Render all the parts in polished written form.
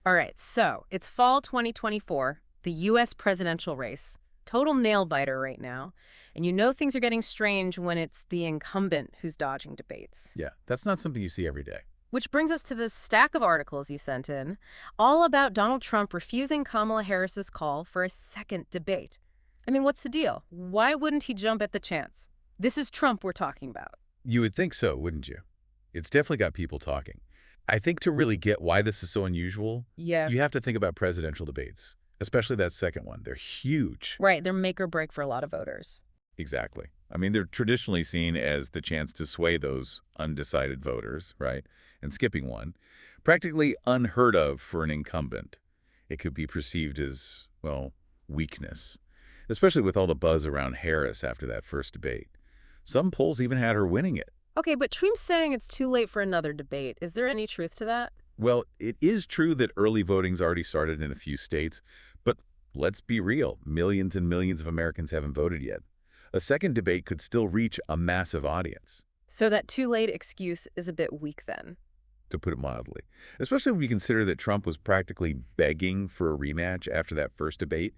All right, so it's fall 2024, the U.S. presidential race. Total nail-biter right now. And you know things are getting strange when it's the incumbent who's dodging debates. Yeah, that's not something you see every day. Which brings us to this stack of articles you sent in, all about Donald Trump refusing Kamala Harris's call for a second debate. I mean, what's the deal? Why wouldn't he jump at the chance? This is Trump we're talking about. You would think so, wouldn't you? It's definitely got people talking. I think to really get why this is so unusual, you have to think about presidential debates, especially that second one. They're huge. Right, they're make or break for a lot of voters. Exactly. I mean, they're traditionally seen as the chance to sway those undecided voters, right? And skipping one, practically unheard of for an incumbent. It could be perceived as, well, weakness, especially with all the buzz around Harris after that first debate. Some polls even had her winning it. Okay, but Trump's saying it's too late for another debate. Is there any truth to that? Well, it is true that early voting's already started in a few states, but let's be real. Millions and millions of Americans haven't voted yet. A second debate could still reach a massive audience. So that too late excuse is a bit weak then. To put it mildly, especially when we consider that Trump was practically begging for a rematch after that first debate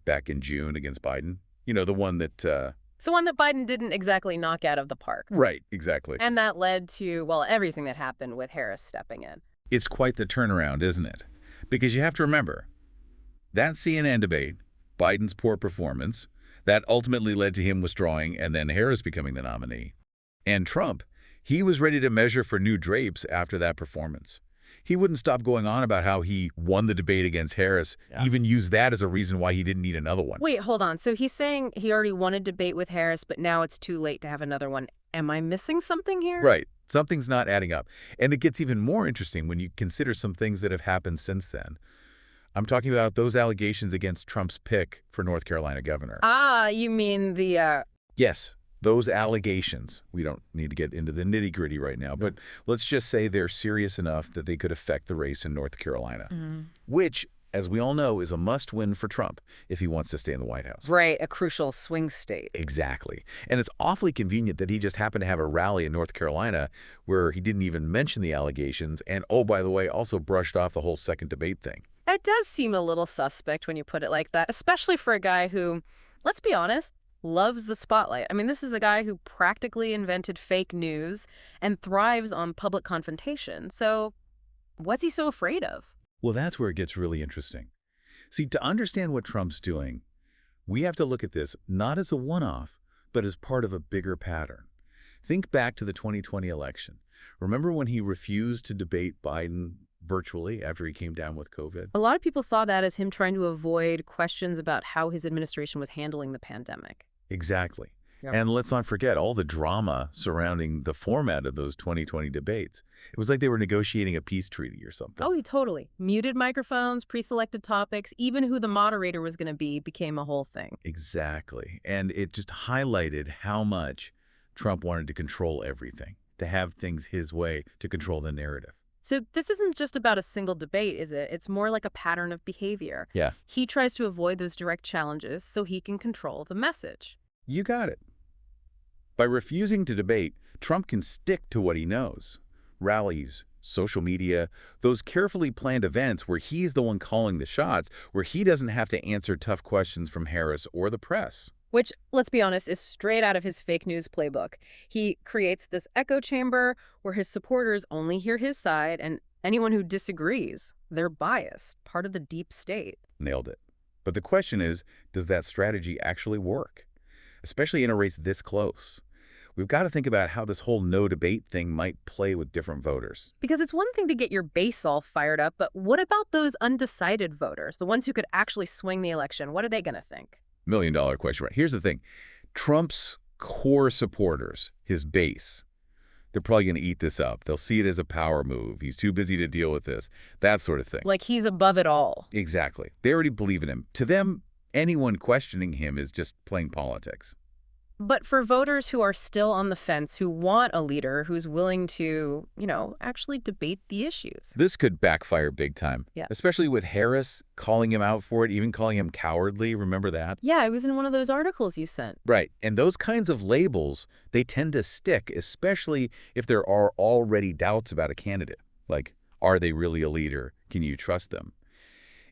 back in June against Biden. You know, the one that... It's the one that Biden didn't exactly knock out of the park. Right, exactly. And that led to, well, everything that happened with Harris stepping in. It's quite the turnaround, isn't it? Because you have to remember, that CNN debate, Biden's poor performance, that ultimately led to him withdrawing and then Harris becoming the nominee. And Trump, he was ready to measure for new drapes after that performance. He wouldn't stop going on about how he won the debate against Harris, even used that as a reason why he didn't need another one. Wait, hold on. So he's saying he already won a debate with Harris, but now it's too late to have another one. Am I missing something here? Right. Something's not adding up. And it gets even more interesting when you consider some things that have happened since then. I'm talking about those allegations against Trump's pick for North Carolina governor. Ah, you mean the... Yes. Those allegations. We don't need to get into the nitty-gritty right now, but let's just say they're serious enough that they could affect the race in North Carolina, which, as we all know, is a must-win for Trump if he wants to stay in the White House. Right, a crucial swing state. Exactly. And it's awfully convenient that he just happened to have a rally in North Carolina where he didn't even mention the allegations and, oh, by the way, also brushed off the whole second debate thing. It does seem a little suspect when you put it like that, especially for a guy who, let's be honest, loves the spotlight. I mean, this is a guy who practically invented fake news and thrives on public confrontation. So what's he so afraid of? Well, that's where it gets really interesting. See, to understand what Trump's doing, we have to look at this not as a one-off, but as part of a bigger pattern. Think back to the 2020 election. Remember when he refused to debate Biden virtually after he came down with COVID? A lot of people saw that as him trying to avoid questions about how his administration was handling the pandemic. Exactly. Yep. And let's not forget all the drama surrounding the format of those 2020 debates. It was like they were negotiating a peace treaty or something. Oh, totally. Muted microphones, pre-selected topics, even who the moderator was going to be became a whole thing. Exactly. And it just highlighted how much Trump wanted to control everything, to have things his way, to control the narrative. So this isn't just about a single debate, is it? It's more like a pattern of behavior. Yeah. He tries to avoid those direct challenges so he can control the message. You got it. By refusing to debate, Trump can stick to what he knows. Rallies, social media, those carefully planned events where he's the one calling the shots, where he doesn't have to answer tough questions from Harris or the press. Which, let's be honest, is straight out of his fake news playbook. He creates this echo chamber where his supporters only hear his side, and anyone who disagrees, they're biased, part of the deep state. Nailed it. But the question is, does that strategy actually work? Especially in a race this close. We've got to think about how this whole no debate thing might play with different voters. Because it's one thing to get your base all fired up, but what about those undecided voters, the ones who could actually swing the election? What are they going to think? $1 million question, right? Here's the thing. Trump's core supporters, his base, they're probably going to eat this up. They'll see it as a power move. He's too busy to deal with this, that sort of thing. Like he's above it all. Exactly. They already believe in him. To them, anyone questioning him is just playing politics. But for voters who are still on the fence, who want a leader who's willing to, actually debate the issues. This could backfire big time. Yeah. Especially with Harris calling him out for it, even calling him cowardly. Remember that? Yeah, it was in one of those articles you sent. Right. And those kinds of labels, they tend to stick, especially if there are already doubts about a candidate. Like, are they really a leader? Can you trust them?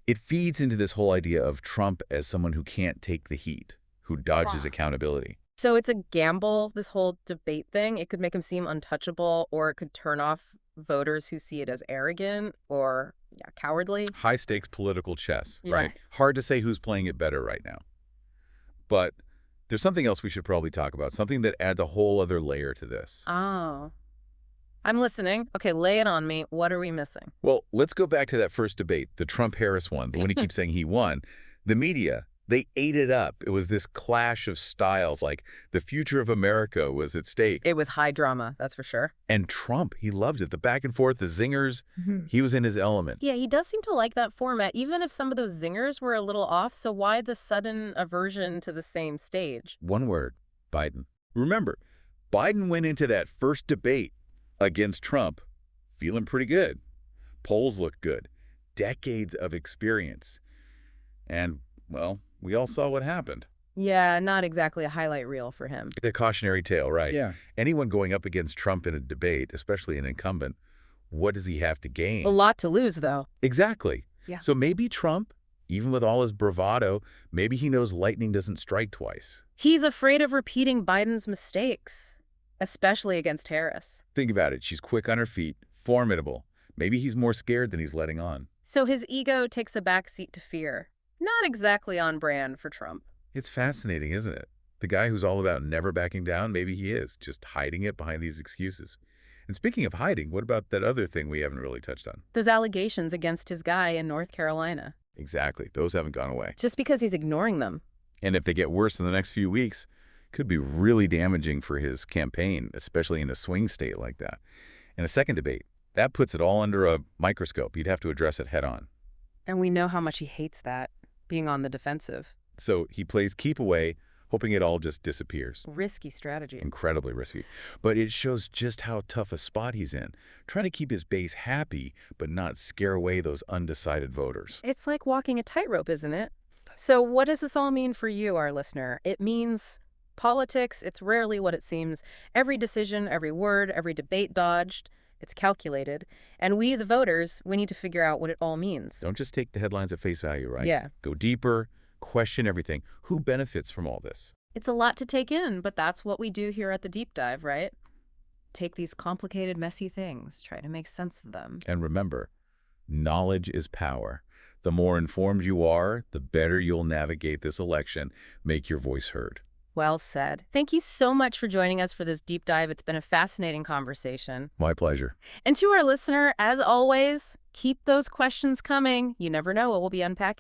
It feeds into this whole idea of Trump as someone who can't take the heat, who dodges accountability. So it's a gamble, this whole debate thing. It could make him seem untouchable, or it could turn off voters who see it as arrogant or cowardly. High-stakes political chess, Yeah. right? Hard to say who's playing it better right now. But there's something else we should probably talk about, something that adds a whole other layer to this. Oh. I'm listening. Okay, lay it on me. What are we missing? Well, let's go back to that first debate, the Trump-Harris one, the one he keeps saying he won. The media, they ate it up. It was this clash of styles, like the future of America was at stake. It was high drama, that's for sure. And Trump, he loved it. The back and forth, the zingers, he was in his element. Yeah, he does seem to like that format, even if some of those zingers were a little off. So why the sudden aversion to the same stage? One word, Biden. Remember, Biden went into that first debate against Trump feeling pretty good. Polls look good. Decades of experience. And, well, we all saw what happened. Yeah, not exactly a highlight reel for him. A cautionary tale, right? Yeah. Anyone going up against Trump in a debate, especially an incumbent, what does he have to gain? A lot to lose, though. Exactly. Yeah. So maybe Trump, even with all his bravado, maybe he knows lightning doesn't strike twice. He's afraid of repeating Biden's mistakes, especially against Harris. Think about it. She's quick on her feet, formidable. Maybe he's more scared than he's letting on. So his ego takes a backseat to fear. Not exactly on brand for Trump. It's fascinating, isn't it? The guy who's all about never backing down, maybe he is, just hiding it behind these excuses. And speaking of hiding, what about that other thing we haven't really touched on? Those allegations against his guy in North Carolina. Exactly. Those haven't gone away. Just because he's ignoring them. And if they get worse in the next few weeks, could be really damaging for his campaign, especially in a swing state like that. In a second debate, that puts it all under a microscope. You'd have to address it head on. And we know how much he hates that, being on the defensive. So he plays keep away, hoping it all just disappears. Risky strategy. Incredibly risky. But it shows just how tough a spot he's in, trying to keep his base happy but not scare away those undecided voters. It's like walking a tightrope, isn't it? So what does this all mean for you, our listener? It means politics. It's rarely what it seems. Every decision, every word, every debate dodged. It's calculated. And we, the voters, we need to figure out what it all means. Don't just take the headlines at face value, right? Yeah. Go deeper, question everything. Who benefits from all this? It's a lot to take in, but that's what we do here at the Deep Dive, right? Take these complicated, messy things, try to make sense of them. And remember, knowledge is power. The more informed you are, the better you'll navigate this election, make your voice heard. Well said. Thank you so much for joining us for this deep dive. It's been a fascinating conversation. My pleasure. And to our listener, as always, keep those questions coming. You never know what we'll be unpacking.